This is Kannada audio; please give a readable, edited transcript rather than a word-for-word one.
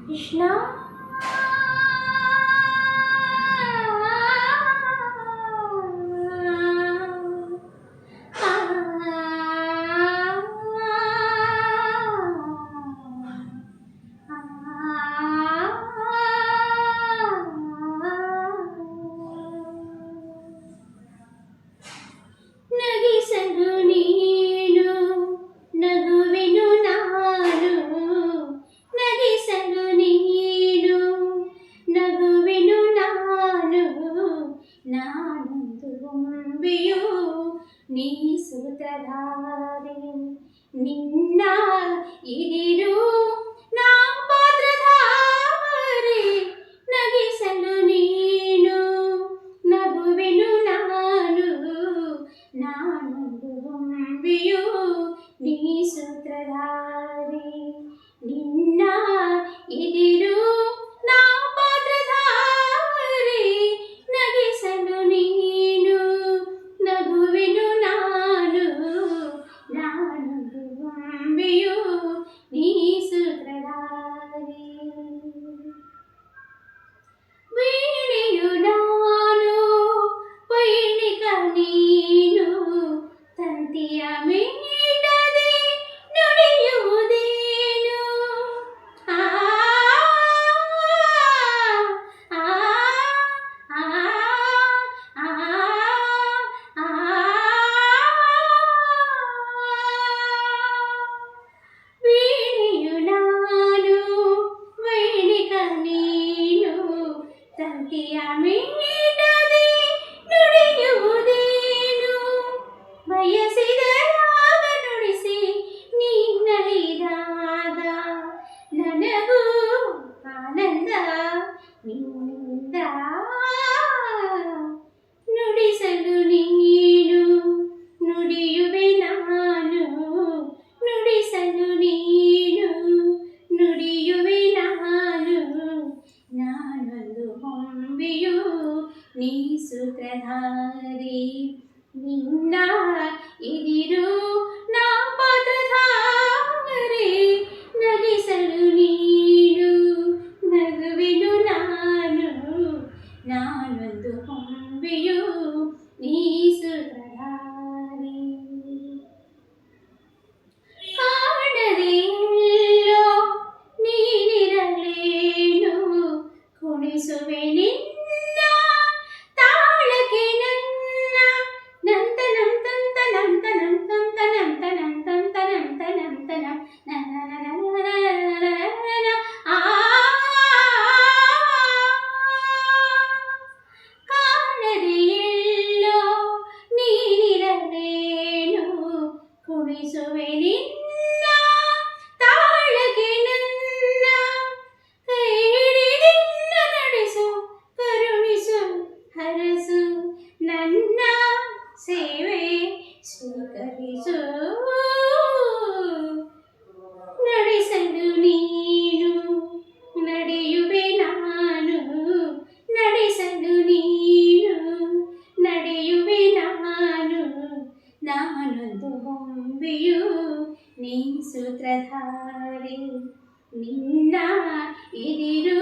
ಕೃಷ್ಣ ನಗಿಸಲು ನೀನು ನಗುವೆನು ನಾನು ನಗಿಸಲು ನೀನು ನಗುವೆನು ನಾನು ನಾನೊಂದು ಬೊಂಬೆಯು ನೀ ಸೂತ್ರಧಾರೆ ನಿನ್ನ ಇದಿರು ನಾ ಪಾತ್ರಧಾರೆ ನಗಿಸಲು ನೀನು ನಗುವೆನು ನಾನು ನಾನೊಂದು ಬೊಂಬೆಯು ನೀ ಸೂತ್ರಧಾರೆ ನಿನ್ನ ಇದಿರು ನಾ ಪಾತ್ರಧಾರೆ ನಗಿಸಲು ನೀನು ನಗುವೆನು ನಾನು ನಾನೊಂದು ಬೊಂಬೆಯು ನೀ ಸೂತ್ರಧಾರೆ ವೀಣೆಯು ನಾನು ವೈಣಿಕ ನೀನು ತಂತಿಯ ಮೀಟದೆ ನುಡಿಯುವುದೇನು ಆ ಆ ಆ ಆ ಆ ವೀಣೆಯು ನಾನು ವೈಣಿಕ ನೀನು ತಂತಿಯ ಮೀಟದೆ ನುಡಿಯುವುದೇನು ಬಯಸಿದ ರಾಗ ನುಡಿಸಿ ನೀ ನಲಿದಾಗ ನನಗೂ ಆನಂದ ನಿನ್ನಿಂದ ನುಡಿಸಲು ನೀನು ನುಡಿಯುವೆ ನಾನು ನುಡಿಸಲು ನೀನು ನುಡಿಯುವೆ ನಾನು ನಾನೊಂದು ಬೊಂಬೆಯು ನೀ ಸೂತ್ರಧಾರೆ ನಿನ್ನ ಇದಿರು ನಾ ಪಾತ್ರಧಾರೆ ನಗಿಸಲು ನೀನು ನಗುವೆನು ನಾನು ನಾನೊಂದು ಬೊಂಬೆಯು ನೀ ಸೂತ್ರಧಾರೆ ಕಾಣದೆ ಎಲ್ಲೋ ನೀನಿರಲೇನು ಕುಣಿಸುವೆ ನಿನ್ನ ತಾಳಕ್ಕೆ ನನ್ನ ನಂತನಂ ತಂತನಂ ತನಂ ತಂತನಂ ತನಂ ತಂತನಂ ತನಂ ತನಂ ಆ ಕಾಣದೆ ಎಲ್ಲೋ ನೀನಿರಲೇನು ಕುಣಿಸುವೆ ನಿನ್ನ ತಾಳಗೆ ನನ್ನ ಕೈ ಹಿಡಿದಿನ್ನ ನಡೆಸು ಕರುಣಿಸು ಹರಸು ನನ್ನ ಸೇವೆ ಸ್ವೀಕರಿಸು ನಡೆಸಲು ನೀನು ನಡೆಯುವೆ ನಾನು ನಡೆಸಲು ನೀನು ನಡೆಯುವೆ ನಾನು ನಾನೊಂದು ಬೊಂಬೆಯು ನೀ ಸೂತ್ರಧಾರೆ ನಿನ್ನ ಇದಿರು